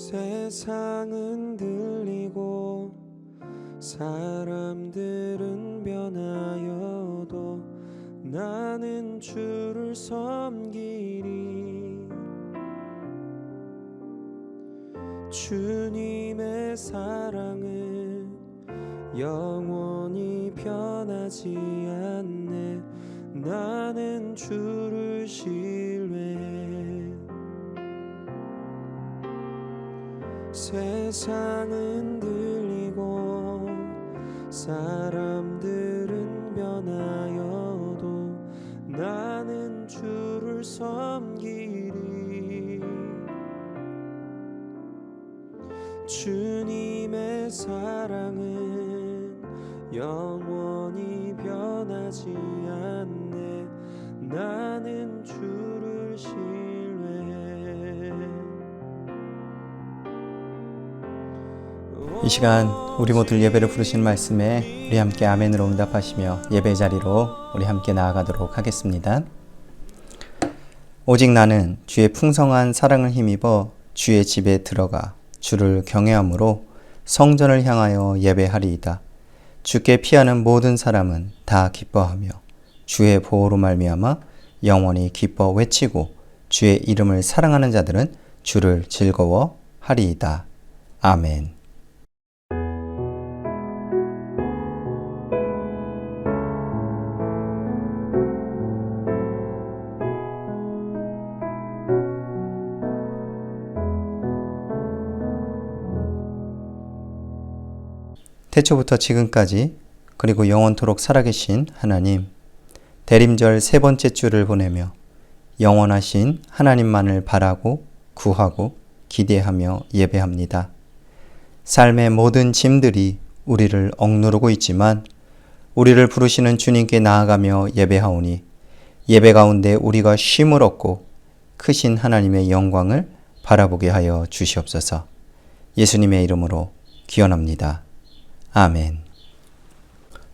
세상은 들리고 사람들은 변하여도 나는 주를 섬기리. 주님의 사랑은 영원히 변하지 않네. 나는 주를 신뢰해. 세상은 들리고 사람들은 변하여도 나는 주를 섬기리. 주님의 사랑은 영원히 변하지 않네. 나는 주를 신뢰해. 이 시간 우리 모두 예배를 부르신 말씀에 우리 함께 아멘으로 응답하시며 예배 자리로 우리 함께 나아가도록 하겠습니다. 오직 나는 주의 풍성한 사랑을 힘입어 주의 집에 들어가 주를 경외함으로 성전을 향하여 예배하리이다. 주께 피하는 모든 사람은 다 기뻐하며 주의 보호로 말미암아 영원히 기뻐 외치고 주의 이름을 사랑하는 자들은 주를 즐거워하리이다. 아멘. 태초부터 지금까지 그리고 영원토록 살아계신 하나님, 대림절 세 번째 주를 보내며 영원하신 하나님만을 바라고 구하고 기대하며 예배합니다. 삶의 모든 짐들이 우리를 억누르고 있지만 우리를 부르시는 주님께 나아가며 예배하오니 예배 가운데 우리가 쉼을 얻고 크신 하나님의 영광을 바라보게 하여 주시옵소서. 예수님의 이름으로 기원합니다. 아멘.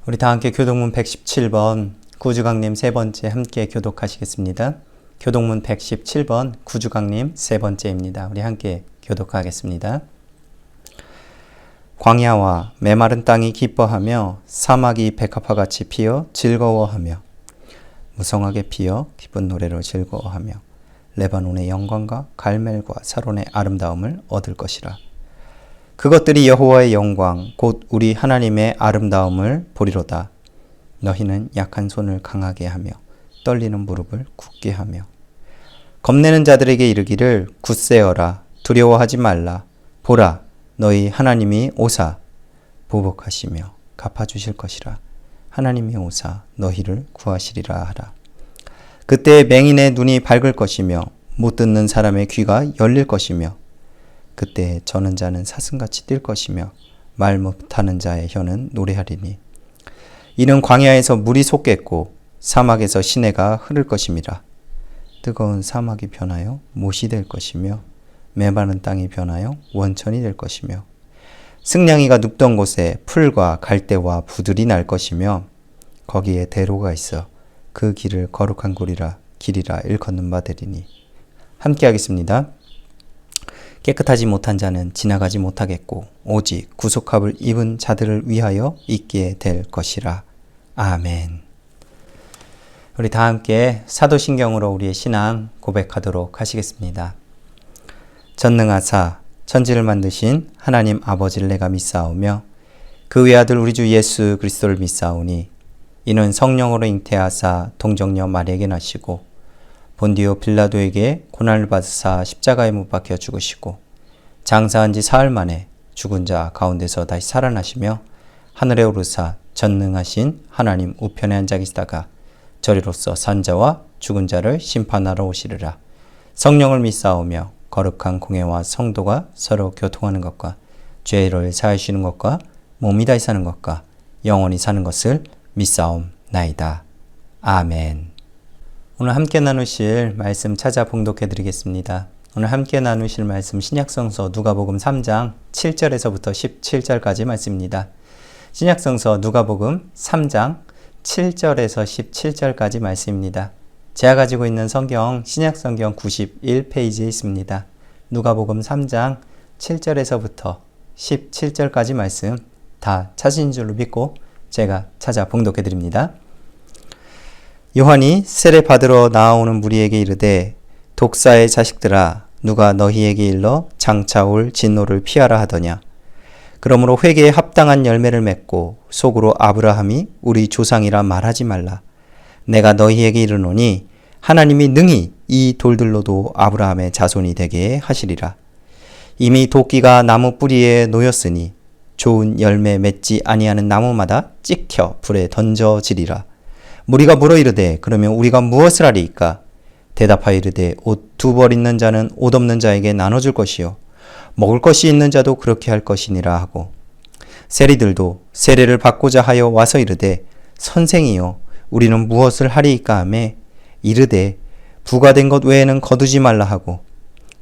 우리 다 함께 교독문 117번 구주강님 세 번째 함께 교독하시겠습니다. 교독문 117번 구주강님 세 번째입니다. 우리 함께 교독하겠습니다. 광야와 메마른 땅이 기뻐하며 사막이 백합화같이 피어 즐거워하며 무성하게 피어 기쁜 노래로 즐거워하며 레바논의 영광과 갈멜과 사론의 아름다움을 얻을 것이라. 그것들이 여호와의 영광 곧 우리 하나님의 아름다움을 보리로다. 너희는 약한 손을 강하게 하며 떨리는 무릎을 굳게 하며 겁내는 자들에게 이르기를 굳세어라. 두려워하지 말라. 보라, 너희 하나님이 오사 보복하시며 갚아주실 것이라. 하나님이 오사 너희를 구하시리라 하라. 그때 맹인의 눈이 밝을 것이며 못 듣는 사람의 귀가 열릴 것이며 그때 저는 자는 사슴같이 뛸 것이며 말 못하는 자의 혀는 노래하리니 이는 광야에서 물이 솟겠고 사막에서 시내가 흐를 것임이라. 뜨거운 사막이 변하여 못이 될 것이며 메마른 땅이 변하여 원천이 될 것이며 승냥이가 눕던 곳에 풀과 갈대와 부들이 날 것이며 거기에 대로가 있어 그 길을 거룩한 길이라 일컫는 바 되리니. 함께 하겠습니다. 깨끗하지 못한 자는 지나가지 못하겠고 오직 구속함을 입은 자들을 위하여 있게 될 것이라. 아멘. 우리 다 함께 사도신경으로 우리의 신앙 고백하도록 하시겠습니다. 전능하사 천지를 만드신 하나님 아버지를 내가 믿사오며 그 외아들 우리 주 예수 그리스도를 믿사오니 이는 성령으로 잉태하사 동정녀 마리아에게 나시고 본디오 빌라도에게 고난을 받으사 십자가에 못 박혀 죽으시고 장사한 지 사흘 만에 죽은 자 가운데서 다시 살아나시며 하늘에 오르사 전능하신 하나님 우편에 앉아 계시다가 저리로서 산자와 죽은 자를 심판하러 오시리라. 성령을 믿사오며 거룩한 공회와 성도가 서로 교통하는 것과 죄를 사하시는 것과 몸이 다시 사는 것과 영원히 사는 것을 믿사옵나이다. 아멘. 오늘 함께 나누실 말씀 찾아 봉독해 드리겠습니다. 오늘 함께 나누실 말씀 신약성서 누가복음 3장 7절에서부터 17절까지 말씀입니다. 신약성서 누가복음 3장 7절에서 17절까지 말씀입니다. 제가 가지고 있는 성경 신약성경 91페이지에 있습니다. 누가복음 3장 7절에서부터 17절까지 말씀 다 찾으신 줄로 믿고 제가 찾아 봉독해 드립니다. 요한이 세례 받으러 나아오는 무리에게 이르되 독사의 자식들아 누가 너희에게 일러 장차 올 진노를 피하라 하더냐. 그러므로 회개에 합당한 열매를 맺고 속으로 아브라함이 우리 조상이라 말하지 말라. 내가 너희에게 이르노니 하나님이 능히 이 돌들로도 아브라함의 자손이 되게 하시리라. 이미 도끼가 나무 뿌리에 놓였으니 좋은 열매 맺지 아니하는 나무마다 찍혀 불에 던져지리라. 무리가 물어 이르되 그러면 우리가 무엇을 하리이까? 대답하여 이르되 옷 두 벌 있는 자는 옷 없는 자에게 나눠줄 것이요 먹을 것이 있는 자도 그렇게 할 것이니라 하고 세리들도 세례를 받고자 하여 와서 이르되 선생이여 우리는 무엇을 하리이까 하매 이르되 부과된 것 외에는 거두지 말라 하고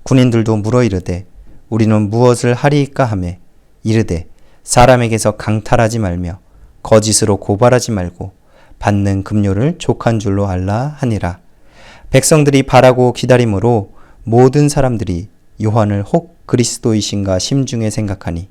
군인들도 물어 이르되 우리는 무엇을 하리이까 하매 이르되 사람에게서 강탈하지 말며 거짓으로 고발하지 말고 받는 급료를 족한 줄로 알라 하니라. 백성들이 바라고 기다림으로 모든 사람들이 요한을 혹 그리스도이신가 심중에 생각하니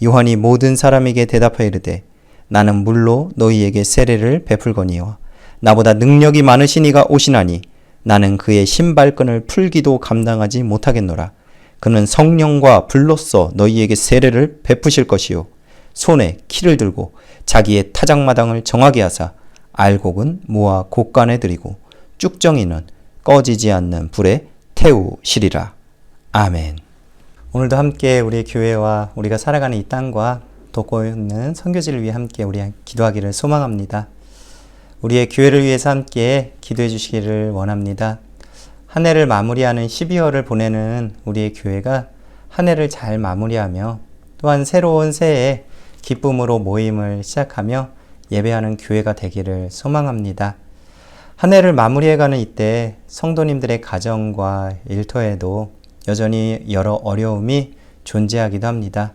요한이 모든 사람에게 대답하여 이르되 나는 물로 너희에게 세례를 베풀거니와 나보다 능력이 많으신 이가 오시나니 나는 그의 신발끈을 풀기도 감당하지 못하겠노라. 그는 성령과 불로써 너희에게 세례를 베푸실 것이요 손에 키를 들고 자기의 타작마당을 정하게 하사 알곡은 모아 곡간에 들이고 쭉정이는 꺼지지 않는 불에 태우시리라. 아멘. 오늘도 함께 우리 교회와 우리가 살아가는 이 땅과 돕고 있는 선교지를 위해 함께 우리 기도하기를 소망합니다. 우리의 교회를 위해서 함께 기도해 주시기를 원합니다. 한 해를 마무리하는 12월을 보내는 우리의 교회가 한 해를 잘 마무리하며 또한 새로운 새해에 기쁨으로 모임을 시작하며 예배하는 교회가 되기를 소망합니다. 한 해를 마무리해가는 이때 성도님들의 가정과 일터에도 여전히 여러 어려움이 존재하기도 합니다.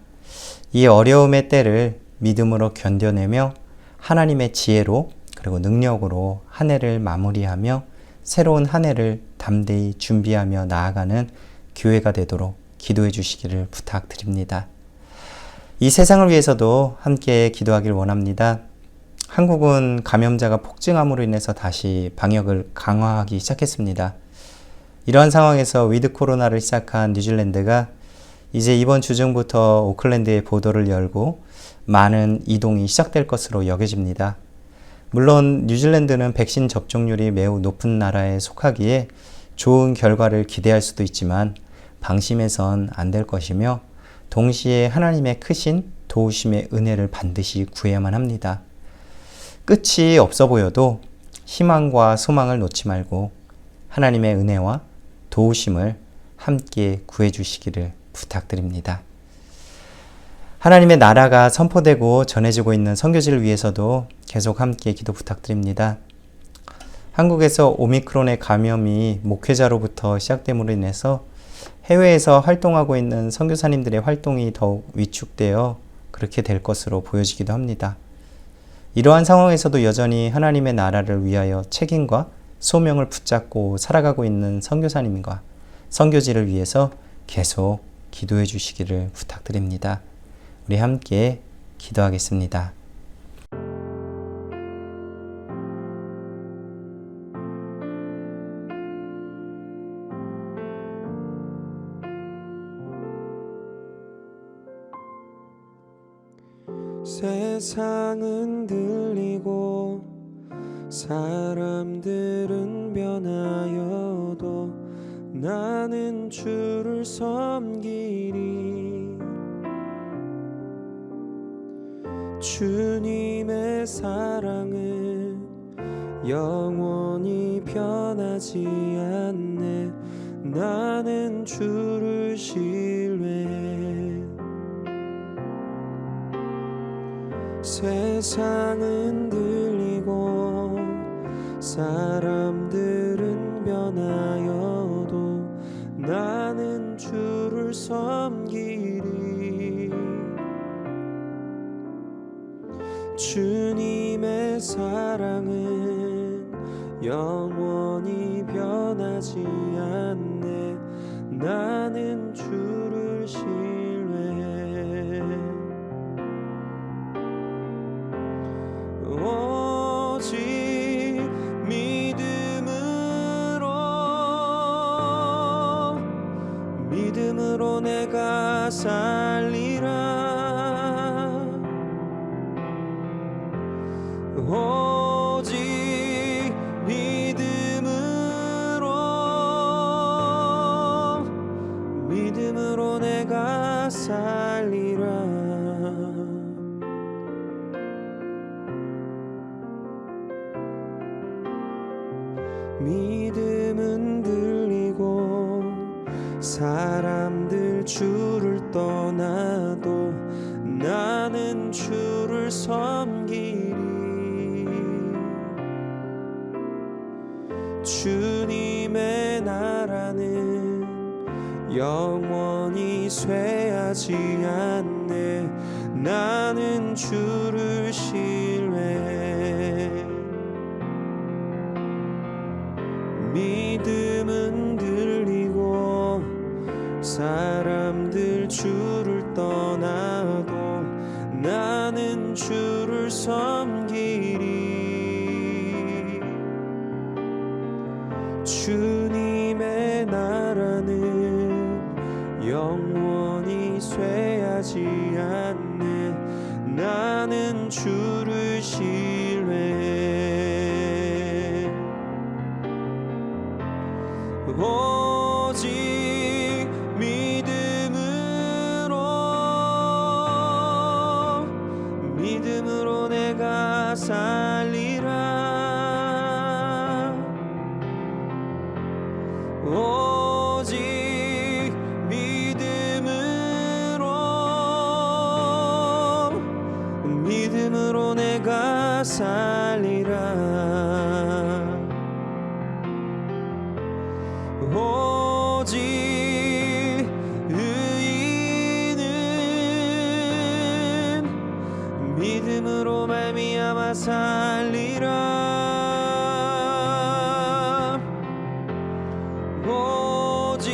이 어려움의 때를 믿음으로 견뎌내며 하나님의 지혜로 그리고 능력으로 한 해를 마무리하며 새로운 한 해를 담대히 준비하며 나아가는 교회가 되도록 기도해 주시기를 부탁드립니다. 이 세상을 위해서도 함께 기도하길 원합니다. 한국은 감염자가 폭증함으로 인해서 다시 방역을 강화하기 시작했습니다. 이러한 상황에서 위드 코로나를 시작한 뉴질랜드가 이제 이번 주 중부터 오클랜드에 보도를 열고 많은 이동이 시작될 것으로 여겨집니다. 물론 뉴질랜드는 백신 접종률이 매우 높은 나라에 속하기에 좋은 결과를 기대할 수도 있지만 방심해선 안 될 것이며 동시에 하나님의 크신 도우심의 은혜를 반드시 구해야만 합니다. 끝이 없어 보여도 희망과 소망을 놓지 말고 하나님의 은혜와 도우심을 함께 구해 주시기를 부탁드립니다. 하나님의 나라가 선포되고 전해지고 있는 선교지를 위해서도 계속 함께 기도 부탁드립니다. 한국에서 오미크론의 감염이 목회자로부터 시작됨으로 인해서 해외에서 활동하고 있는 선교사님들의 활동이 더욱 위축되어 그렇게 될 것으로 보여지기도 합니다. 이러한 상황에서도 여전히 하나님의 나라를 위하여 책임과 소명을 붙잡고 살아가고 있는 선교사님과 선교지를 위해서 계속 기도해 주시기를 부탁드립니다. 우리 함께 기도하겠습니다. 세상은 들리고 사람들은 변하여도 나는 주를 섬기리. 주님의 사랑은 영원히 변하지 않네. 나는 주를 신뢰해. 세상은 들리고 사람들은 변하여도 나는 주를 섬기리. 주님의 사랑은 영원히 변하지 않네. 나는 주를 신뢰해. 주를 떠나도 나는 주를 섬기리. 주님의 나라는 영원히 쇠하지 않네. 나는 주를 신뢰해. 믿음은 들리고 사람들 주를 떠나도 나는 주를 섬기리. 주님의 나라는 영원히 쇠하지 않네. 나는 주를 신뢰해. 오직 믿음으로 내가 살리라. 오직 믿음으로 내가 살리라. 오직 의인은 믿음으로 말미암아 살리라. 오직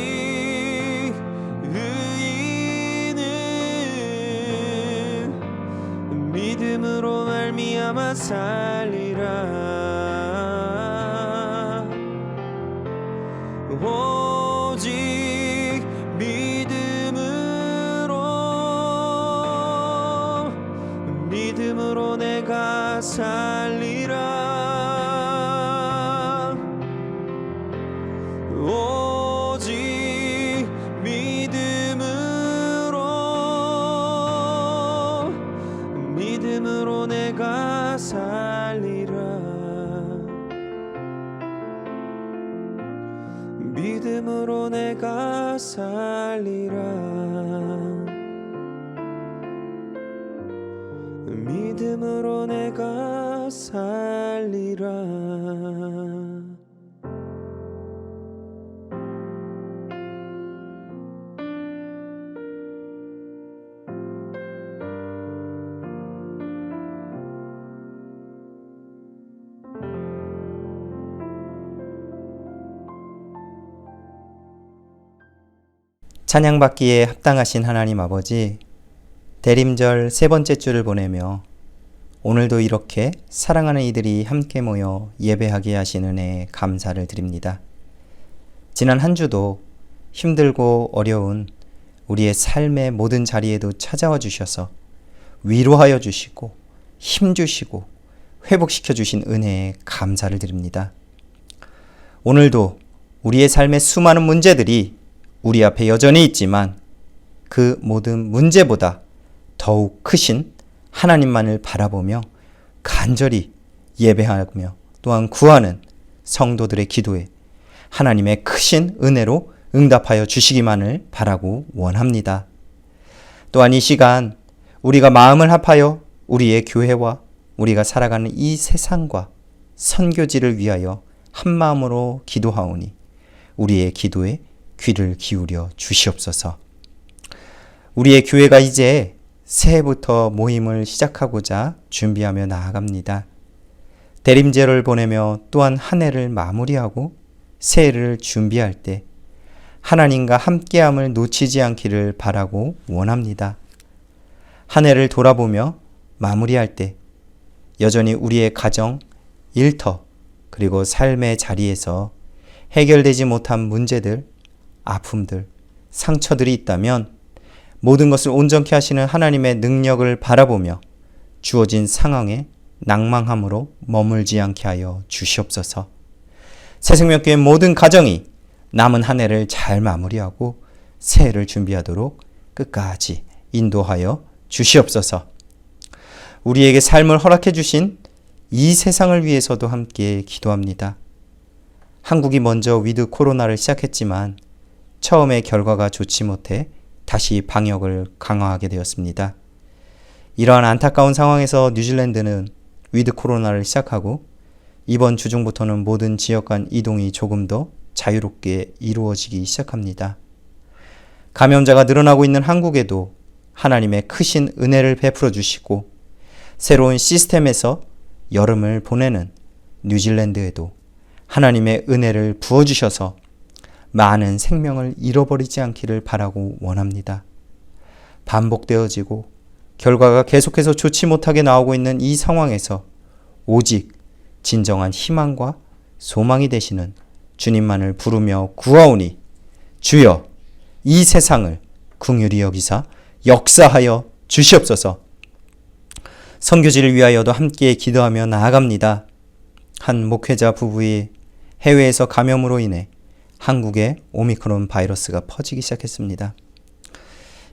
의인은 믿음으로 말미암아 살리라. 오직 믿음으로 내가 살리라. 오직 믿음으로 내가 살리라. 믿음으로 내가 살리라. 믿음으로 내가 살리라. 찬양받기에 합당하신 하나님 아버지, 대림절 세 번째 주를 보내며 오늘도 이렇게 사랑하는 이들이 함께 모여 예배하게 하신 은혜에 감사를 드립니다. 지난 한 주도 힘들고 어려운 우리의 삶의 모든 자리에도 찾아와 주셔서 위로하여 주시고 힘 주시고 회복시켜 주신 은혜에 감사를 드립니다. 오늘도 우리의 삶의 수많은 문제들이 우리 앞에 여전히 있지만 그 모든 문제보다 더욱 크신 하나님만을 바라보며 간절히 예배하며 또한 구하는 성도들의 기도에 하나님의 크신 은혜로 응답하여 주시기만을 바라고 원합니다. 또한 이 시간 우리가 마음을 합하여 우리의 교회와 우리가 살아가는 이 세상과 선교지를 위하여 한마음으로 기도하오니 우리의 기도에 귀를 기울여 주시옵소서. 우리의 교회가 이제 새해부터 모임을 시작하고자 준비하며 나아갑니다. 대림제를 보내며 또한 한 해를 마무리하고 새해를 준비할 때 하나님과 함께함을 놓치지 않기를 바라고 원합니다. 한 해를 돌아보며 마무리할 때 여전히 우리의 가정, 일터, 그리고 삶의 자리에서 해결되지 못한 문제들, 아픔들, 상처들이 있다면 모든 것을 온전케 하시는 하나님의 능력을 바라보며 주어진 상황에 낭망함으로 머물지 않게 하여 주시옵소서. 새생명교회 모든 가정이 남은 한 해를 잘 마무리하고 새해를 준비하도록 끝까지 인도하여 주시옵소서. 우리에게 삶을 허락해 주신 이 세상을 위해서도 함께 기도합니다. 한국이 먼저 위드 코로나를 시작했지만 처음에 결과가 좋지 못해 다시 방역을 강화하게 되었습니다. 이러한 안타까운 상황에서 뉴질랜드는 위드 코로나를 시작하고 이번 주 중부터는 모든 지역 간 이동이 조금 더 자유롭게 이루어지기 시작합니다. 감염자가 늘어나고 있는 한국에도 하나님의 크신 은혜를 베풀어 주시고 새로운 시스템에서 여름을 보내는 뉴질랜드에도 하나님의 은혜를 부어주셔서 많은 생명을 잃어버리지 않기를 바라고 원합니다. 반복되어지고 결과가 계속해서 좋지 못하게 나오고 있는 이 상황에서 오직 진정한 희망과 소망이 되시는 주님만을 부르며 구하오니 주여 이 세상을 긍휼히 여기사 역사하여 주시옵소서. 선교지를 위하여도 함께 기도하며 나아갑니다. 한 목회자 부부의 해외에서 감염으로 인해 한국에 오미크론 바이러스가 퍼지기 시작했습니다.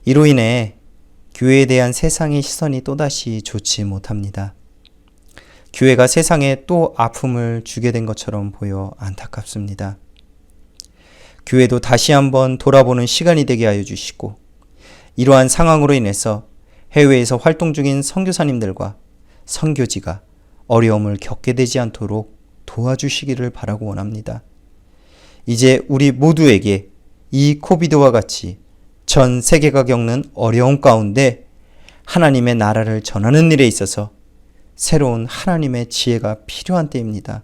이로 인해 교회에 대한 세상의 시선이 또다시 좋지 못합니다. 교회가 세상에 또 아픔을 주게 된 것처럼 보여 안타깝습니다. 교회도 다시 한번 돌아보는 시간이 되게 하여 주시고 이러한 상황으로 인해서 해외에서 활동 중인 선교사님들과 선교지가 어려움을 겪게 되지 않도록 도와주시기를 바라고 원합니다. 이제 우리 모두에게 이 코비드와 같이 전 세계가 겪는 어려움 가운데 하나님의 나라를 전하는 일에 있어서 새로운 하나님의 지혜가 필요한 때입니다.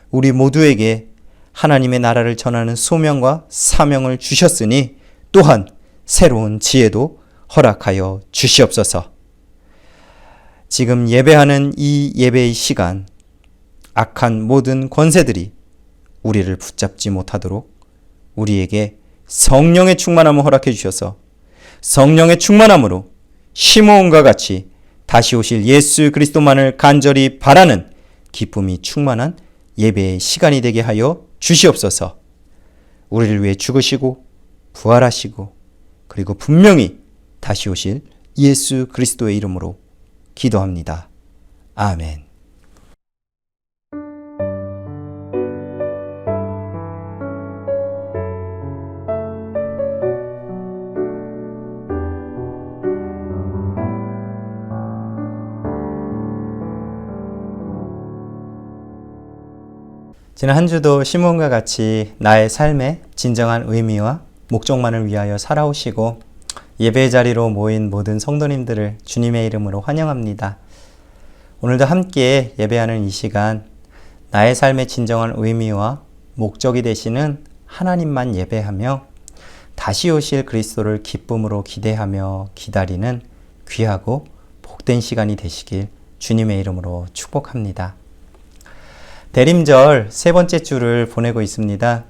우리 모두에게 하나님의 나라를 전하는 소명과 사명을 주셨으니 또한 새로운 지혜도 허락하여 주시옵소서. 지금 예배하는 이 예배의 시간, 악한 모든 권세들이 우리를 붙잡지 못하도록 우리에게 성령의 충만함을 허락해 주셔서 성령의 충만함으로 시므온과 같이 다시 오실 예수 그리스도만을 간절히 바라는 기쁨이 충만한 예배의 시간이 되게 하여 주시옵소서. 우리를 위해 죽으시고 부활하시고 그리고 분명히 다시 오실 예수 그리스도의 이름으로 기도합니다. 아멘. 지난 한 주도 시므온과 같이 나의 삶의 진정한 의미와 목적만을 위하여 살아오시고 예배의 자리로 모인 모든 성도님들을 주님의 이름으로 환영합니다. 오늘도 함께 예배하는 이 시간, 나의 삶의 진정한 의미와 목적이 되시는 하나님만 예배하며 다시 오실 그리스도를 기쁨으로 기대하며 기다리는 귀하고 복된 시간이 되시길 주님의 이름으로 축복합니다. 대림절 세 번째 주를 보내고 있습니다.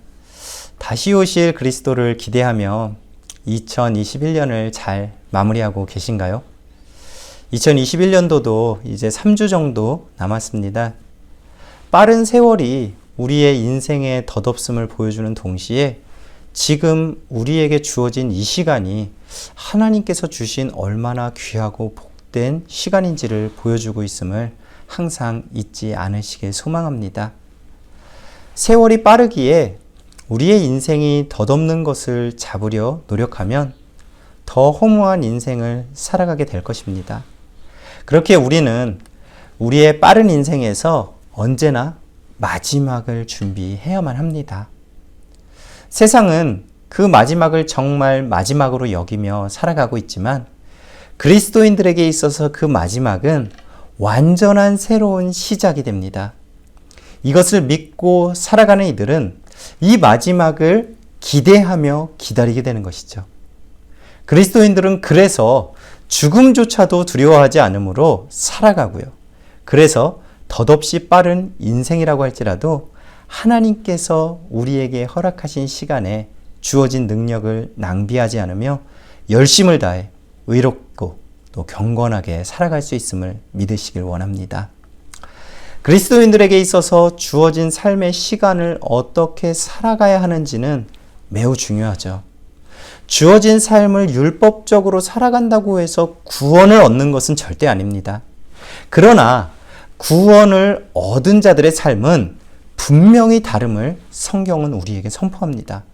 다시 오실 그리스도를 기대하며 2021년을 잘 마무리하고 계신가요? 2021년도도 이제 3주 정도 남았습니다. 빠른 세월이 우리의 인생의 덧없음을 보여주는 동시에 지금 우리에게 주어진 이 시간이 하나님께서 주신 얼마나 귀하고 복된 시간인지를 보여주고 있음을 항상 잊지 않으시길 소망합니다. 세월이 빠르기에 우리의 인생이 덧없는 것을 잡으려 노력하면 더 허무한 인생을 살아가게 될 것입니다. 그렇게 우리는 우리의 빠른 인생에서 언제나 마지막을 준비해야만 합니다. 세상은 그 마지막을 정말 마지막으로 여기며 살아가고 있지만 그리스도인들에게 있어서 그 마지막은 완전한 새로운 시작이 됩니다. 이것을 믿고 살아가는 이들은 이 마지막을 기대하며 기다리게 되는 것이죠. 그리스도인들은 그래서 죽음조차도 두려워하지 않으므로 살아가고요. 그래서 덧없이 빠른 인생이라고 할지라도 하나님께서 우리에게 허락하신 시간에 주어진 능력을 낭비하지 않으며 열심을 다해 의롭고 또 경건하게 살아갈 수 있음을 믿으시길 원합니다. 그리스도인들에게 있어서 주어진 삶의 시간을 어떻게 살아가야 하는지는 매우 중요하죠. 주어진 삶을 율법적으로 살아간다고 해서 구원을 얻는 것은 절대 아닙니다. 그러나 구원을 얻은 자들의 삶은 분명히 다름을 성경은 우리에게 선포합니다.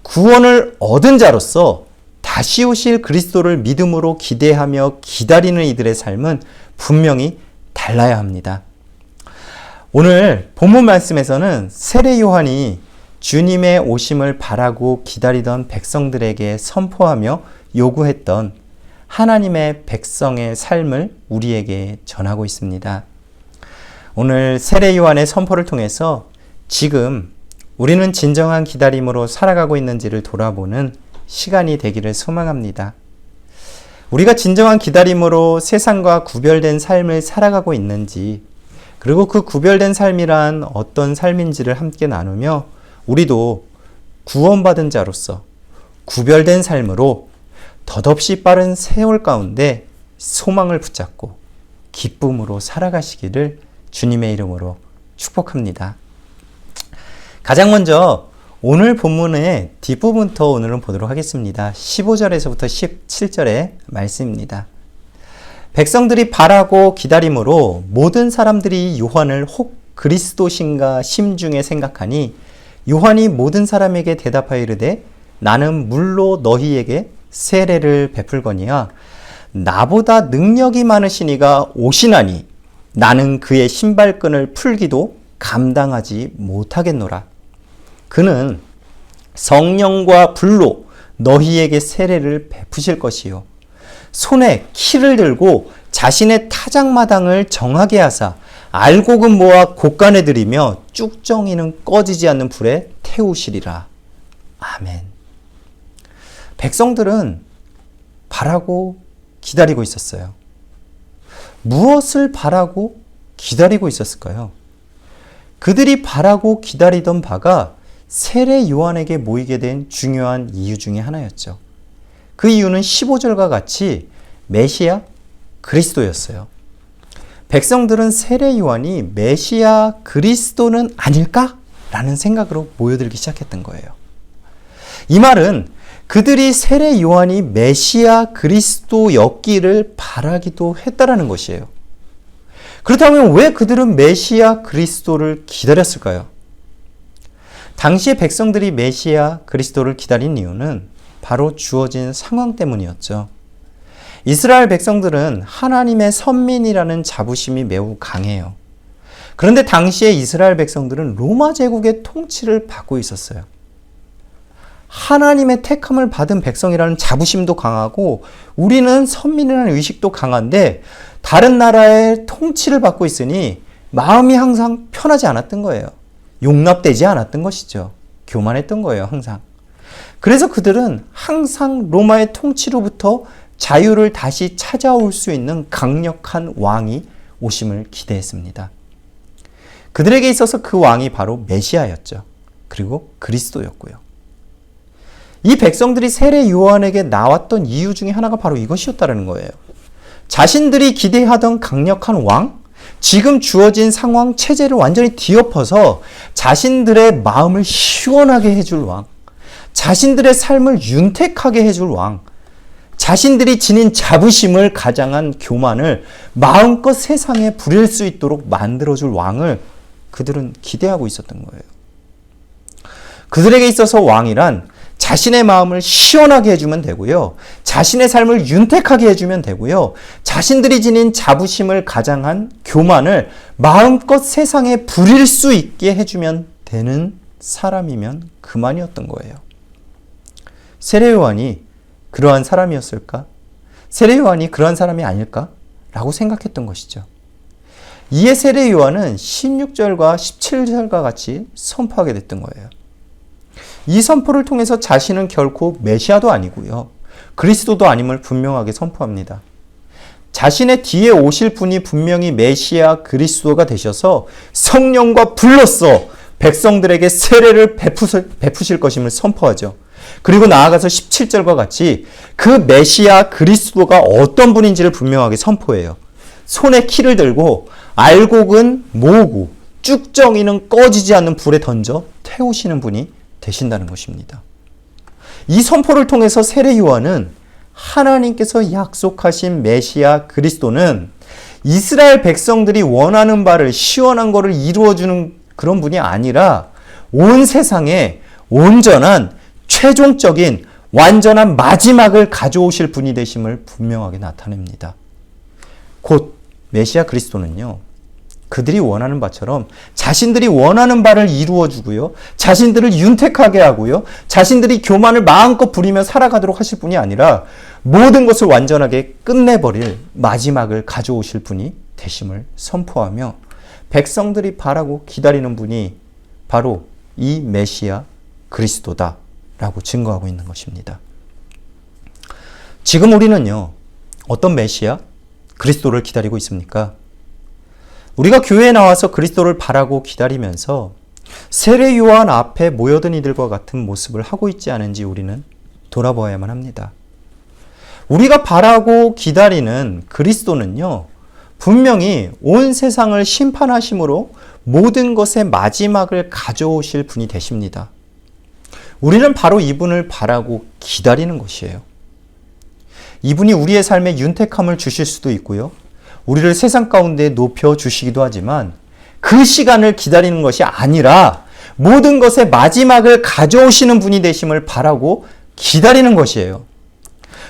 구원을 얻은 자로서 다시 오실 그리스도를 믿음으로 기대하며 기다리는 이들의 삶은 분명히 달라야 합니다. 오늘 본문 말씀에서는 세례 요한이 주님의 오심을 바라고 기다리던 백성들에게 선포하며 요구했던 하나님의 백성의 삶을 우리에게 전하고 있습니다. 오늘 세례 요한의 선포를 통해서 지금 우리는 진정한 기다림으로 살아가고 있는지를 돌아보는 시간이 되기를 소망합니다. 우리가 진정한 기다림으로 세상과 구별된 삶을 살아가고 있는지, 그리고 그 구별된 삶이란 어떤 삶인지를 함께 나누며 우리도 구원받은 자로서 구별된 삶으로 덧없이 빠른 세월 가운데 소망을 붙잡고 기쁨으로 살아가시기를 주님의 이름으로 축복합니다. 가장 먼저 오늘 본문의 뒷부분부터 오늘은 보도록 하겠습니다. 15절에서부터 17절의 말씀입니다. 백성들이 바라고 기다림으로 모든 사람들이 요한을 혹 그리스도신가 심중에 생각하니 요한이 모든 사람에게 대답하여 이르되 나는 물로 너희에게 세례를 베풀거니와 나보다 능력이 많으신 이가 오시나니 나는 그의 신발끈을 풀기도 감당하지 못하겠노라. 그는 성령과 불로 너희에게 세례를 베푸실 것이요 손에 키를 들고 자신의 타작마당을 정하게 하사 알곡은 모아 곳간에 들이며 쭉정이는 꺼지지 않는 불에 태우시리라. 아멘. 백성들은 바라고 기다리고 있었어요. 무엇을 바라고 기다리고 있었을까요? 그들이 바라고 기다리던 바가 세례 요한에게 모이게 된 중요한 이유 중에 하나였죠. 그 이유는 15절과 같이 메시아 그리스도였어요. 백성들은 세례 요한이 메시아 그리스도는 아닐까? 라는 생각으로 모여들기 시작했던 거예요. 이 말은 그들이 세례 요한이 메시아 그리스도였기를 바라기도 했다라는 것이에요. 그렇다면 왜 그들은 메시아 그리스도를 기다렸을까요? 당시의 백성들이 메시아 그리스도를 기다린 이유는 바로 주어진 상황 때문이었죠. 이스라엘 백성들은 하나님의 선민이라는 자부심이 매우 강해요. 그런데 당시의 이스라엘 백성들은 로마 제국의 통치를 받고 있었어요. 하나님의 택함을 받은 백성이라는 자부심도 강하고 우리는 선민이라는 의식도 강한데 다른 나라의 통치를 받고 있으니 마음이 항상 편하지 않았던 거예요. 용납되지 않았던 것이죠. 교만했던 거예요, 항상. 그래서 그들은 항상 로마의 통치로부터 자유를 다시 찾아올 수 있는 강력한 왕이 오심을 기대했습니다. 그들에게 있어서 그 왕이 바로 메시아였죠. 그리고 그리스도였고요. 이 백성들이 세례 요한에게 나왔던 이유 중에 하나가 바로 이것이었다는 거예요. 자신들이 기대하던 강력한 왕, 지금 주어진 상황, 체제를 완전히 뒤엎어서 자신들의 마음을 시원하게 해줄 왕, 자신들의 삶을 윤택하게 해줄 왕, 자신들이 지닌 자부심을 가장한 교만을 마음껏 세상에 부릴 수 있도록 만들어줄 왕을 그들은 기대하고 있었던 거예요. 그들에게 있어서 왕이란 자신의 마음을 시원하게 해주면 되고요. 자신의 삶을 윤택하게 해주면 되고요. 자신들이 지닌 자부심을 가장한 교만을 마음껏 세상에 부릴 수 있게 해주면 되는 사람이면 그만이었던 거예요. 세례 요한이 그러한 사람이었을까? 세례 요한이 그러한 사람이 아닐까? 라고 생각했던 것이죠. 이에 세례 요한은 16절과 17절과 같이 선포하게 됐던 거예요. 이 선포를 통해서 자신은 결코 메시아도 아니고요. 그리스도도 아님을 분명하게 선포합니다. 자신의 뒤에 오실 분이 분명히 메시아 그리스도가 되셔서 성령과 불로써 백성들에게 세례를 베푸실 것임을 선포하죠. 그리고 나아가서 17절과 같이 그 메시아 그리스도가 어떤 분인지를 분명하게 선포해요. 손에 키를 들고 알곡은 모으고 쭉정이는 꺼지지 않는 불에 던져 태우시는 분이 되신다는 것입니다. 이 선포를 통해서 세례 요한은 하나님께서 약속하신 메시아 그리스도는 이스라엘 백성들이 원하는 바를 시원한 것을 이루어주는 그런 분이 아니라 온 세상에 온전한 최종적인 완전한 마지막을 가져오실 분이 되심을 분명하게 나타냅니다. 곧 메시아 그리스도는요, 그들이 원하는 바처럼 자신들이 원하는 바를 이루어주고요, 자신들을 윤택하게 하고요, 자신들이 교만을 마음껏 부리며 살아가도록 하실 분이 아니라 모든 것을 완전하게 끝내버릴 마지막을 가져오실 분이 되심을 선포하며 백성들이 바라고 기다리는 분이 바로 이 메시아 그리스도다라고 증거하고 있는 것입니다. 지금 우리는요, 어떤 메시아 그리스도를 기다리고 있습니까? 우리가 교회에 나와서 그리스도를 바라고 기다리면서 세례 요한 앞에 모여든 이들과 같은 모습을 하고 있지 않은지 우리는 돌아보아야만 합니다. 우리가 바라고 기다리는 그리스도는요, 분명히 온 세상을 심판하심으로 모든 것의 마지막을 가져오실 분이 되십니다. 우리는 바로 이분을 바라고 기다리는 것이에요. 이분이 우리의 삶에 윤택함을 주실 수도 있고요, 우리를 세상 가운데 높여 주시기도 하지만 그 시간을 기다리는 것이 아니라 모든 것의 마지막을 가져오시는 분이 되심을 바라고 기다리는 것이에요.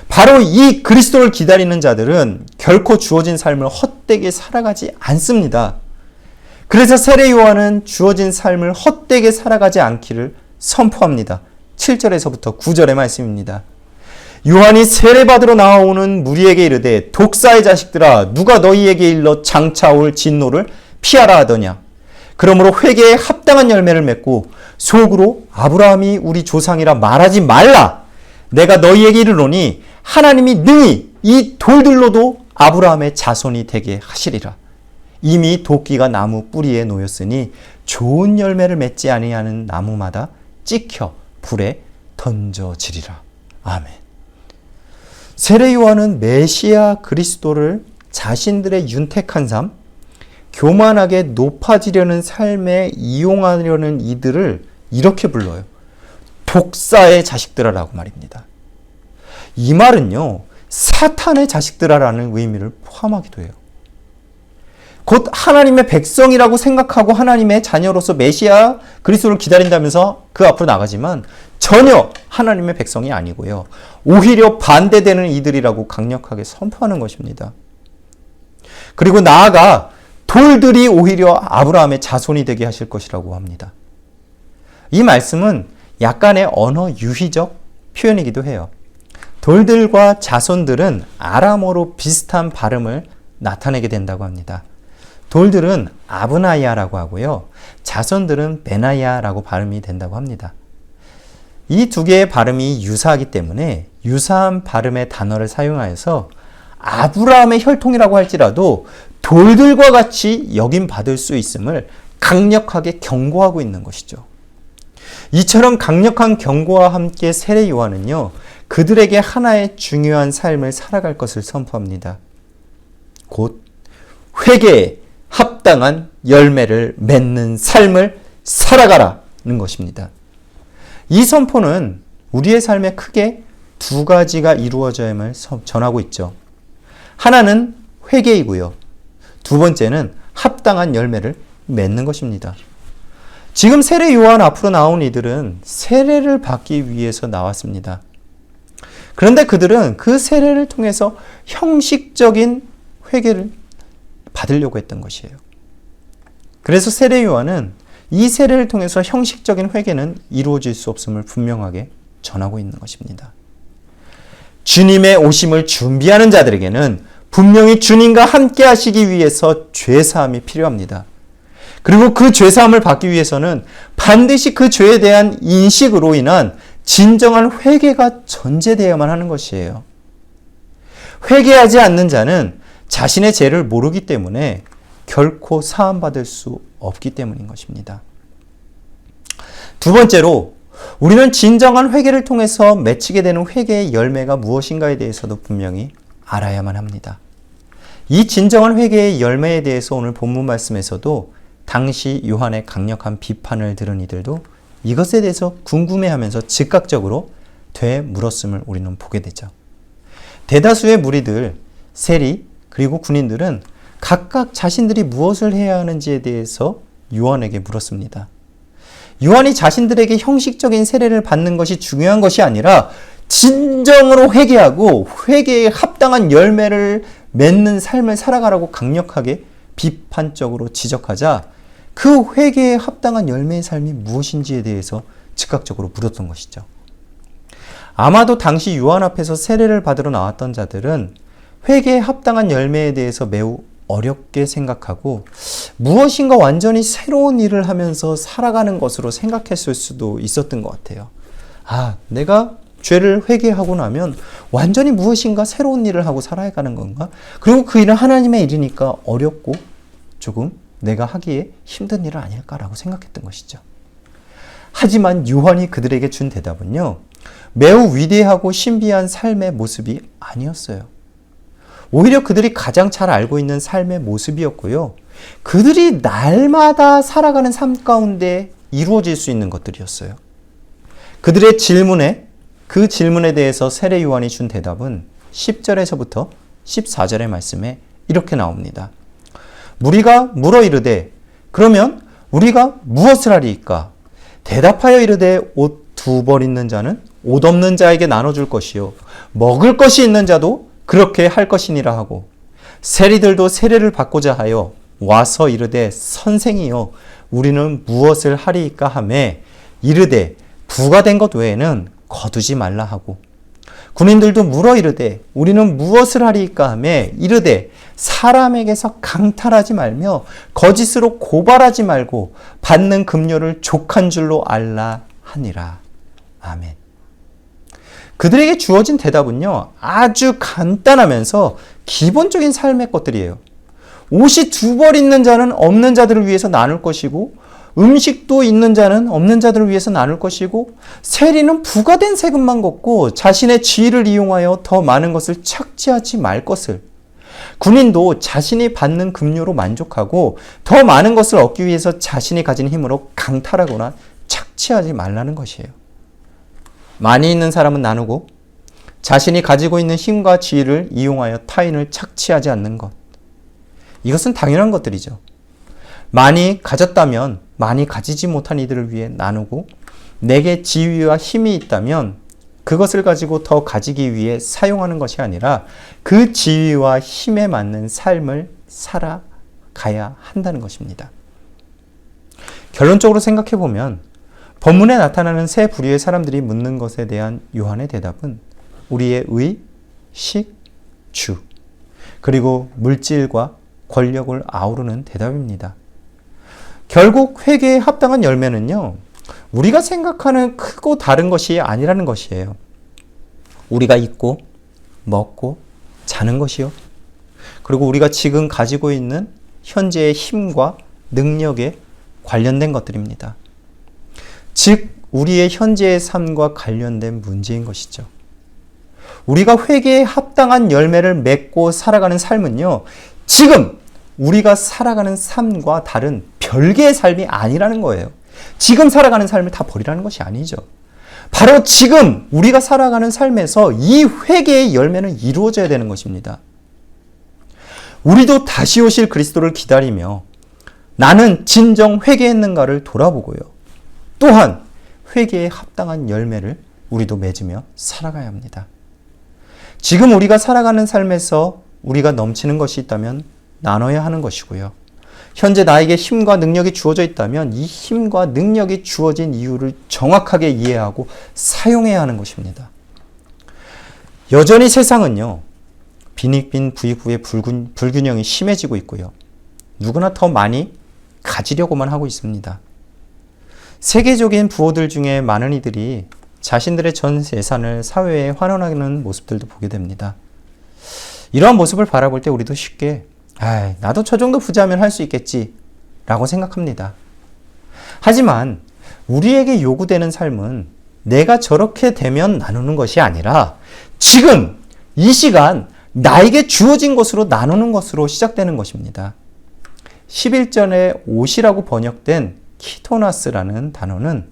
바로 이 그리스도를 기다리는 자들은 결코 주어진 삶을 헛되게 살아가지 않습니다. 그래서 세례 요한은 주어진 삶을 헛되게 살아가지 않기를 선포합니다. 7절에서부터 9절의 말씀입니다. 요한이 세례받으러 나오는 무리에게 이르되 독사의 자식들아, 누가 너희에게 일러 장차올 진노를 피하라 하더냐. 그러므로 회개에 합당한 열매를 맺고 속으로 아브라함이 우리 조상이라 말하지 말라. 내가 너희에게 이르노니 하나님이 능히 이 돌들로도 아브라함의 자손이 되게 하시리라. 이미 도끼가 나무 뿌리에 놓였으니 좋은 열매를 맺지 아니하는 나무마다 찍혀 불에 던져지리라. 아멘. 세례 요한은 메시아 그리스도를 자신들의 윤택한 삶, 교만하게 높아지려는 삶에 이용하려는 이들을 이렇게 불러요. 독사의 자식들아라고 말입니다. 이 말은요, 사탄의 자식들아라는 의미를 포함하기도 해요. 곧 하나님의 백성이라고 생각하고 하나님의 자녀로서 메시아 그리스도를 기다린다면서 그 앞으로 나가지만 전혀 하나님의 백성이 아니고요, 오히려 반대되는 이들이라고 강력하게 선포하는 것입니다. 그리고 나아가 돌들이 오히려 아브라함의 자손이 되게 하실 것이라고 합니다. 이 말씀은 약간의 언어 유희적 표현이기도 해요. 돌들과 자손들은 아람어로 비슷한 발음을 나타내게 된다고 합니다. 돌들은 아브나이아라고 하고요, 자손들은 베나이아라고 발음이 된다고 합니다. 이 두 개의 발음이 유사하기 때문에 유사한 발음의 단어를 사용하여서 아브라함의 혈통이라고 할지라도 돌들과 같이 여김받을 수 있음을 강력하게 경고하고 있는 것이죠. 이처럼 강력한 경고와 함께 세례 요한은요, 그들에게 하나의 중요한 삶을 살아갈 것을 선포합니다. 곧 회개에 합당한 열매를 맺는 삶을 살아가라는 것입니다. 이 선포는 우리의 삶에 크게 두 가지가 이루어져야만 전하고 있죠. 하나는 회개이고요, 두 번째는 합당한 열매를 맺는 것입니다. 지금 세례 요한 앞으로 나온 이들은 세례를 받기 위해서 나왔습니다. 그런데 그들은 그 세례를 통해서 형식적인 회개를 받으려고 했던 것이에요. 그래서 세례 요한은 이 세례를 통해서 형식적인 회개는 이루어질 수 없음을 분명하게 전하고 있는 것입니다. 주님의 오심을 준비하는 자들에게는 분명히 주님과 함께 하시기 위해서 죄사함이 필요합니다. 그리고 그 죄사함을 받기 위해서는 반드시 그 죄에 대한 인식으로 인한 진정한 회개가 전제되어야만 하는 것이에요. 회개하지 않는 자는 자신의 죄를 모르기 때문에 결코 사함받을 수 없기 때문인 것입니다. 두 번째로, 우리는 진정한 회개를 통해서 맺히게 되는 회개의 열매가 무엇인가에 대해서도 분명히 알아야만 합니다. 이 진정한 회개의 열매에 대해서 오늘 본문 말씀에서도 당시 요한의 강력한 비판을 들은 이들도 이것에 대해서 궁금해하면서 즉각적으로 되물었음을 우리는 보게 되죠. 대다수의 무리들, 세리, 그리고 군인들은 각각 자신들이 무엇을 해야 하는지에 대해서 요한에게 물었습니다. 요한이 자신들에게 형식적인 세례를 받는 것이 중요한 것이 아니라 진정으로 회개하고 회개에 합당한 열매를 맺는 삶을 살아가라고 강력하게 비판적으로 지적하자 그 회개에 합당한 열매의 삶이 무엇인지에 대해서 즉각적으로 물었던 것이죠. 아마도 당시 요한 앞에서 세례를 받으러 나왔던 자들은 회개에 합당한 열매에 대해서 매우 어렵게 생각하고 무엇인가 완전히 새로운 일을 하면서 살아가는 것으로 생각했을 수도 있었던 것 같아요. 내가 죄를 회개하고 나면 완전히 무엇인가 새로운 일을 하고 살아가는 건가? 그리고 그 일은 하나님의 일이니까 어렵고 조금 내가 하기에 힘든 일은 아닐까라고 생각했던 것이죠. 하지만 요한이 그들에게 준 대답은요, 매우 위대하고 신비한 삶의 모습이 아니었어요. 오히려 그들이 가장 잘 알고 있는 삶의 모습이었고요. 그들이 날마다 살아가는 삶 가운데 이루어질 수 있는 것들이었어요. 그들의 그 질문에 대해서 세례 요한이 준 대답은 10절에서부터 14절의 말씀에 이렇게 나옵니다. 무리가 물어 이르되 그러면 우리가 무엇을 하리이까? 대답하여 이르되 옷 2벌 있는 자는 옷 없는 자에게 나눠줄 것이요 먹을 것이 있는 자도 그렇게 할 것이니라 하고 세리들도 세례를 받고자 하여 와서 이르되 선생이여 우리는 무엇을 하리이까 하매 이르되 부가 된 것 외에는 거두지 말라 하고 군인들도 물어 이르되 우리는 무엇을 하리이까 하매 이르되 사람에게서 강탈하지 말며 거짓으로 고발하지 말고 받는 급료를 족한 줄로 알라 하니라. 아멘. 그들에게 주어진 대답은요, 아주 간단하면서 기본적인 삶의 것들이에요. 옷이 2벌 있는 자는 없는 자들을 위해서 나눌 것이고 음식도 있는 자는 없는 자들을 위해서 나눌 것이고 세리는 부가된 세금만 걷고 자신의 지위를 이용하여 더 많은 것을 착취하지 말 것을, 군인도 자신이 받는 급료로 만족하고 더 많은 것을 얻기 위해서 자신이 가진 힘으로 강탈하거나 착취하지 말라는 것이에요. 많이 있는 사람은 나누고 자신이 가지고 있는 힘과 지위를 이용하여 타인을 착취하지 않는 것. 이것은 당연한 것들이죠. 많이 가졌다면 많이 가지지 못한 이들을 위해 나누고 내게 지위와 힘이 있다면 그것을 가지고 더 가지기 위해 사용하는 것이 아니라 그 지위와 힘에 맞는 삶을 살아가야 한다는 것입니다. 결론적으로 생각해 보면 본문에 나타나는 세 부류의 사람들이 묻는 것에 대한 요한의 대답은 우리의 의, 식, 주, 그리고 물질과 권력을 아우르는 대답입니다. 결국 회개에 합당한 열매는요, 우리가 생각하는 크고 다른 것이 아니라는 것이에요. 우리가 입고, 먹고, 자는 것이요. 그리고 우리가 지금 가지고 있는 현재의 힘과 능력에 관련된 것들입니다. 즉, 우리의 현재의 삶과 관련된 문제인 것이죠. 우리가 회개에 합당한 열매를 맺고 살아가는 삶은요, 지금 우리가 살아가는 삶과 다른 별개의 삶이 아니라는 거예요. 지금 살아가는 삶을 다 버리라는 것이 아니죠. 바로 지금 우리가 살아가는 삶에서 이 회개의 열매는 이루어져야 되는 것입니다. 우리도 다시 오실 그리스도를 기다리며 나는 진정 회개했는가를 돌아보고요. 또한 회개에 합당한 열매를 우리도 맺으며 살아가야 합니다. 지금 우리가 살아가는 삶에서 우리가 넘치는 것이 있다면 나눠야 하는 것이고요. 현재 나에게 힘과 능력이 주어져 있다면 이 힘과 능력이 주어진 이유를 정확하게 이해하고 사용해야 하는 것입니다. 여전히 세상은요, 빈익빈 부익부의 불균형이 심해지고 있고요. 누구나 더 많이 가지려고만 하고 있습니다. 세계적인 부호들 중에 많은 이들이 자신들의 전 재산을 사회에 환원하는 모습들도 보게 됩니다. 이러한 모습을 바라볼 때 우리도 쉽게 나도 저 정도 부자면 할 수 있겠지 라고 생각합니다. 하지만 우리에게 요구되는 삶은 내가 저렇게 되면 나누는 것이 아니라 지금 이 시간 나에게 주어진 것으로 나누는 것으로 시작되는 것입니다. 11절에 옷이라고 번역된 키토나스라는 단어는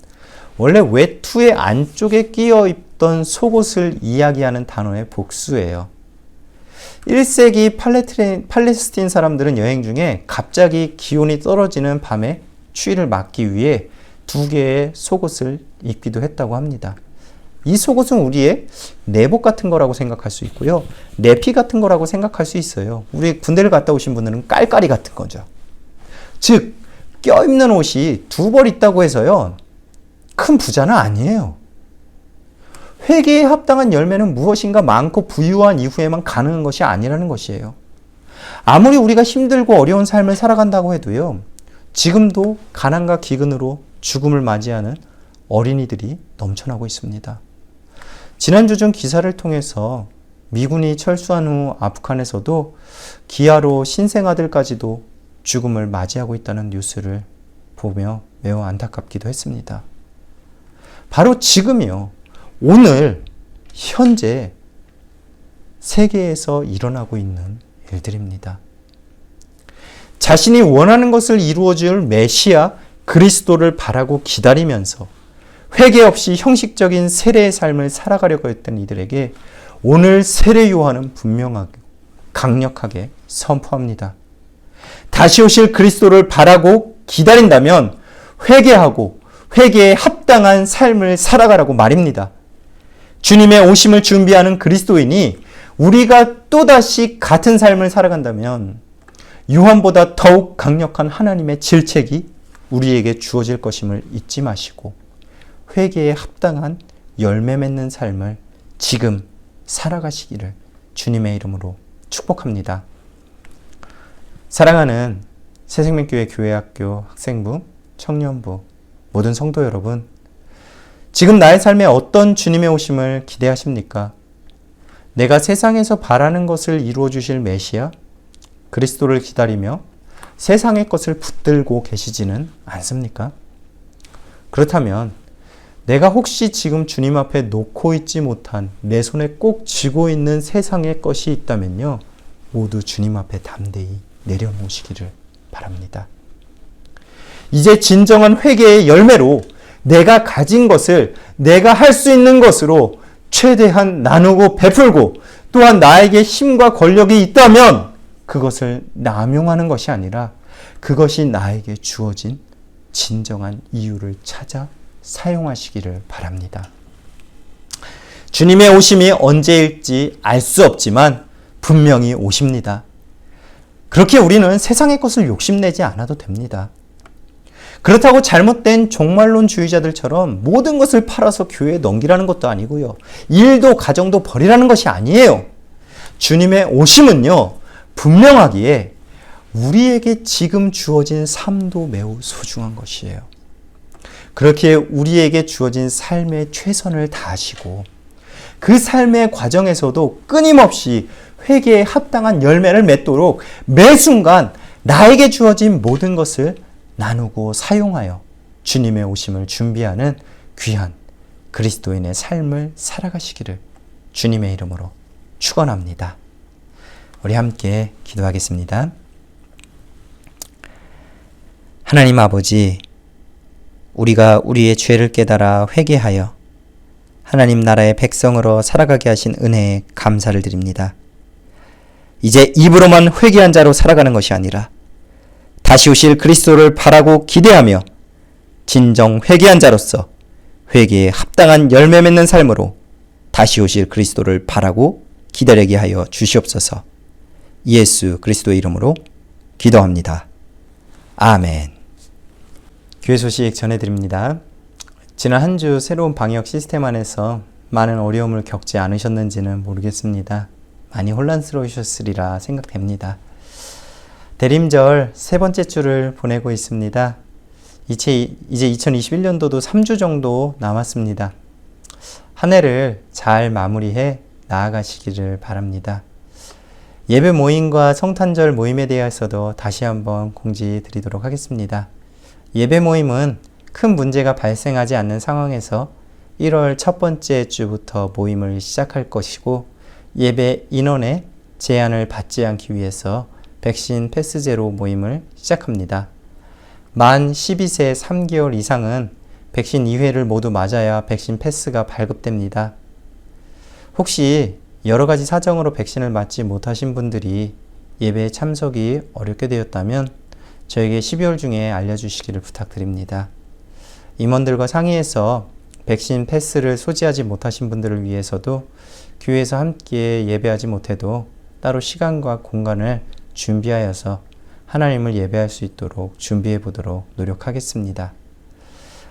원래 외투의 안쪽에 끼어 입던 속옷을 이야기하는 단어의 복수예요. 1세기 팔레스틴 사람들은 여행 중에 갑자기 기온이 떨어지는 밤에 추위를 막기 위해 2개의 속옷을 입기도 했다고 합니다. 이 속옷은 우리의 내복 같은 거라고 생각할 수 있고요. 내피 같은 거라고 생각할 수 있어요. 우리 군대를 갔다 오신 분들은 깔깔이 같은 거죠. 즉, 껴입는 옷이 2벌 있다고 해서요, 큰 부자는 아니에요. 회개에 합당한 열매는 무엇인가 많고 부유한 이후에만 가능한 것이 아니라는 것이에요. 아무리 우리가 힘들고 어려운 삶을 살아간다고 해도요, 지금도 가난과 기근으로 죽음을 맞이하는 어린이들이 넘쳐나고 있습니다. 지난주 중 기사를 통해서 미군이 철수한 후 아프간에서도 기아로 신생아들까지도 죽음을 맞이하고 있다는 뉴스를 보며 매우 안타깝기도 했습니다. 바로 지금이요, 오늘 현재 세계에서 일어나고 있는 일들입니다. 자신이 원하는 것을 이루어줄 메시아 그리스도를 바라고 기다리면서 회개 없이 형식적인 세례의 삶을 살아가려고 했던 이들에게 오늘 세례 요한은 분명하고 강력하게 선포합니다. 다시 오실 그리스도를 바라고 기다린다면 회개하고 회개에 합당한 삶을 살아가라고 말입니다. 주님의 오심을 준비하는 그리스도인이 우리가 또다시 같은 삶을 살아간다면 요한보다 더욱 강력한 하나님의 질책이 우리에게 주어질 것임을 잊지 마시고 회개에 합당한 열매 맺는 삶을 지금 살아가시기를 주님의 이름으로 축복합니다. 사랑하는 새생명교회 교회학교 학생부, 청년부, 모든 성도 여러분, 지금 나의 삶에 어떤 주님의 오심을 기대하십니까? 내가 세상에서 바라는 것을 이루어 주실 메시아 그리스도를 기다리며 세상의 것을 붙들고 계시지는 않습니까? 그렇다면 내가 혹시 지금 주님 앞에 놓고 있지 못한 내 손에 꼭 쥐고 있는 세상의 것이 있다면요, 모두 주님 앞에 담대히 내려놓으시기를 바랍니다. 이제 진정한 회개의 열매로 내가 가진 것을 내가 할 수 있는 것으로 최대한 나누고 베풀고, 또한 나에게 힘과 권력이 있다면 그것을 남용하는 것이 아니라 그것이 나에게 주어진 진정한 이유를 찾아 사용하시기를 바랍니다. 주님의 오심이 언제일지 알 수 없지만 분명히 오십니다. 그렇게 우리는 세상의 것을 욕심내지 않아도 됩니다. 그렇다고 잘못된 종말론주의자들처럼 모든 것을 팔아서 교회에 넘기라는 것도 아니고요, 일도 가정도 버리라는 것이 아니에요. 주님의 오심은요, 분명하기에 우리에게 지금 주어진 삶도 매우 소중한 것이에요. 그렇게 우리에게 주어진 삶의 최선을 다하시고 그 삶의 과정에서도 끊임없이 회개에 합당한 열매를 맺도록 매 순간 나에게 주어진 모든 것을 나누고 사용하여 주님의 오심을 준비하는 귀한 그리스도인의 삶을 살아가시기를 주님의 이름으로 축원합니다. 우리 함께 기도하겠습니다. 하나님 아버지, 우리가 우리의 죄를 깨달아 회개하여 하나님 나라의 백성으로 살아가게 하신 은혜에 감사를 드립니다. 이제 입으로만 회개한 자로 살아가는 것이 아니라 다시 오실 그리스도를 바라고 기대하며 진정 회개한 자로서 회개에 합당한 열매 맺는 삶으로 다시 오실 그리스도를 바라고 기다리게 하여 주시옵소서. 예수 그리스도의 이름으로 기도합니다. 아멘. 교회 소식 전해드립니다. 지난 한 주 새로운 방역 시스템 안에서 많은 어려움을 겪지 않으셨는지는 모르겠습니다. 많이 혼란스러우셨으리라 생각됩니다. 대림절 세 번째 주를 보내고 있습니다. 이제 2021년도도 3주 정도 남았습니다. 한 해를 잘 마무리해 나아가시기를 바랍니다. 예배 모임과 성탄절 모임에 대해서도 다시 한번 공지 드리도록 하겠습니다. 예배 모임은 큰 문제가 발생하지 않는 상황에서 1월 첫 번째 주부터 모임을 시작할 것이고, 예배 인원에 제한을 받지 않기 위해서 백신 패스제로 모임을 시작합니다. 만 12세 3개월 이상은 백신 2회를 모두 맞아야 백신 패스가 발급됩니다. 혹시 여러 가지 사정으로 백신을 맞지 못하신 분들이 예배에 참석이 어렵게 되었다면 저에게 12월 중에 알려주시기를 부탁드립니다. 임원들과 상의해서 백신 패스를 소지하지 못하신 분들을 위해서도 교회에서 함께 예배하지 못해도 따로 시간과 공간을 준비하여서 하나님을 예배할 수 있도록 준비해 보도록 노력하겠습니다.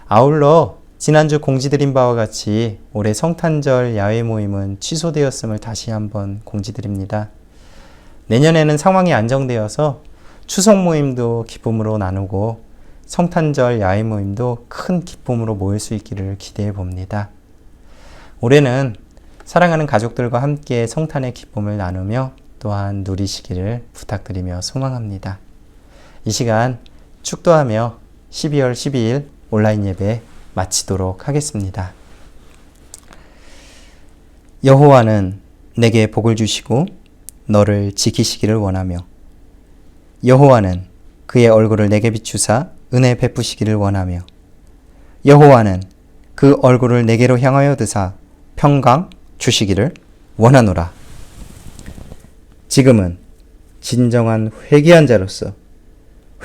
아울러 지난주 공지드린 바와 같이 올해 성탄절 야외 모임은 취소되었음을 다시 한번 공지드립니다. 내년에는 상황이 안정되어서 추석 모임도 기쁨으로 나누고 성탄절 야외 모임도 큰 기쁨으로 모일 수 있기를 기대해 봅니다. 올해는 사랑하는 가족들과 함께 성탄의 기쁨을 나누며 또한 누리시기를 부탁드리며 소망합니다. 이 시간 축도하며 12월 12일 온라인 예배 마치도록 하겠습니다. 여호와는 내게 복을 주시고 너를 지키시기를 원하며 여호와는 그의 얼굴을 내게 비추사 은혜 베푸시기를 원하며 여호와는 그 얼굴을 내게로 향하여 드사 평강 주시기를 원하노라. 지금은 진정한 회개한 자로서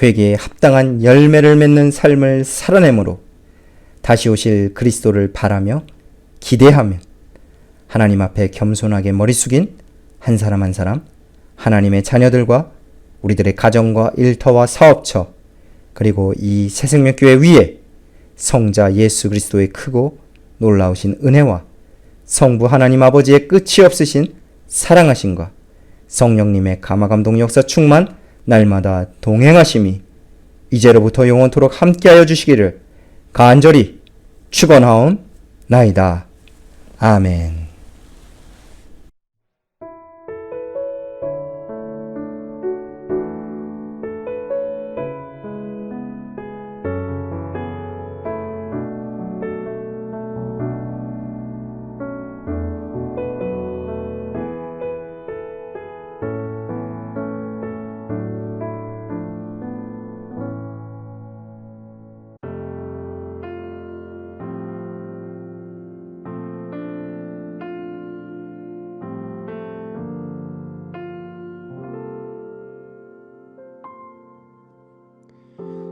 회개에 합당한 열매를 맺는 삶을 살아내므로 다시 오실 그리스도를 바라며 기대하며 하나님 앞에 겸손하게 머리 숙인 한 사람 한 사람 하나님의 자녀들과 우리들의 가정과 일터와 사업처 그리고 이 새생명교회 위에 성자 예수 그리스도의 크고 놀라우신 은혜와 성부 하나님 아버지의 끝이 없으신 사랑하심과 성령님의 감화감동 역사 충만 날마다 동행하심이 이제로부터 영원토록 함께하여 주시기를 간절히 축원하옵나이다. 아멘.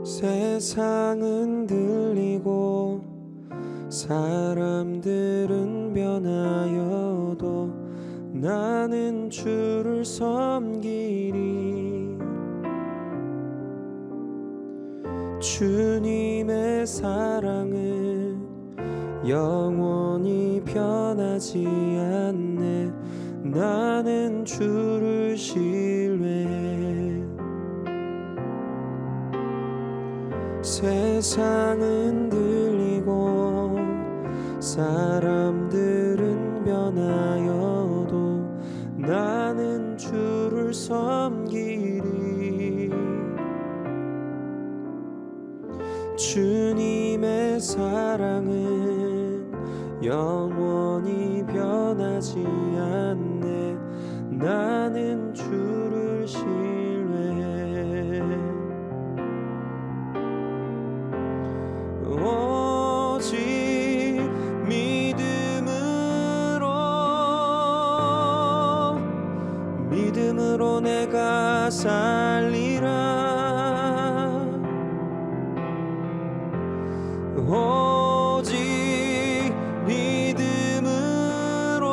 세상은 들리고 사람들은 변하여도 나는 주를 섬기리. 주님의 사랑은 영원히 변하지 않네. 나는 주를 신뢰해. 세상은 들리고 사람들은 변하여도 나는 주를 섬기리. 주님의 사랑은 영원히 변하지 않네. 나는 주를 신뢰해. 오직 믿음으로 내가 살리라. 오직 믿음으로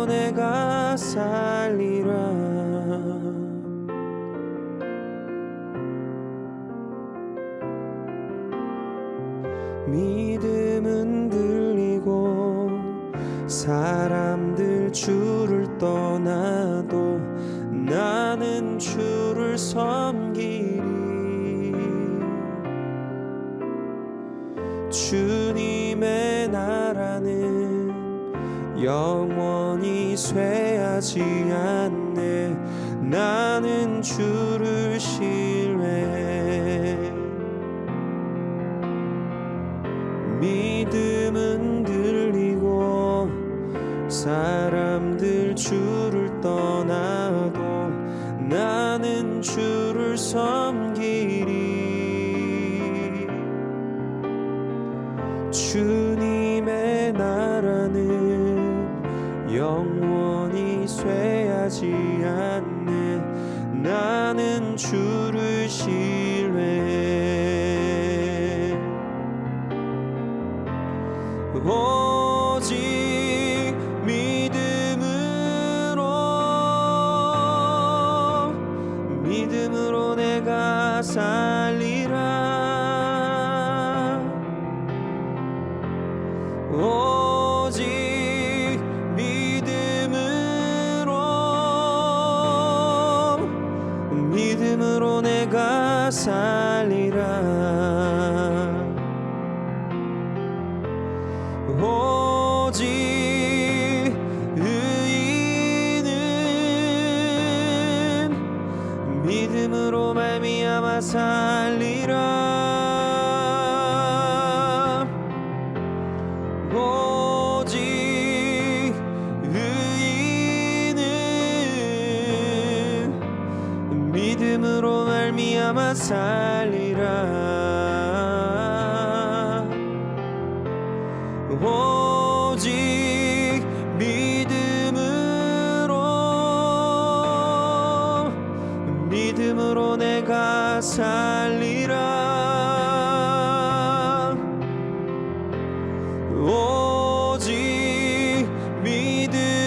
내가 살리라. 믿음은 들리고 사람들 주를 떠나도 나는 주를 섬기리. 주님의 나라는 영원히 쇠하지 않네. 나는 주를 신뢰해. 믿음은 들리고 사람들 주를 떠나도 나는 주를 섬기리. 주님의 나라는 영원히 쇠하지 않네. 나는 주를 신뢰해. 내가 살리라 오직 믿음으로 내가 살리라 오직 의인은 믿음으로 말미암아 살리라 오직 의인은 믿음으로 말미암아 살리라 오직 믿음으로 내가 살리라 오직 믿음으로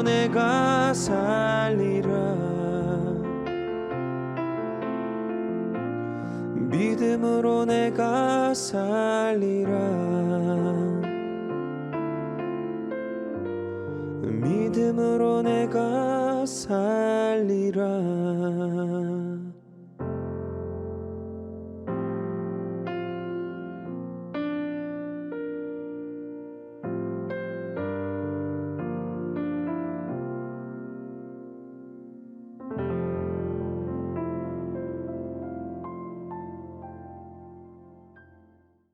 내가 살리라 믿음으로 내가 살리라 믿음으로 내가 살리라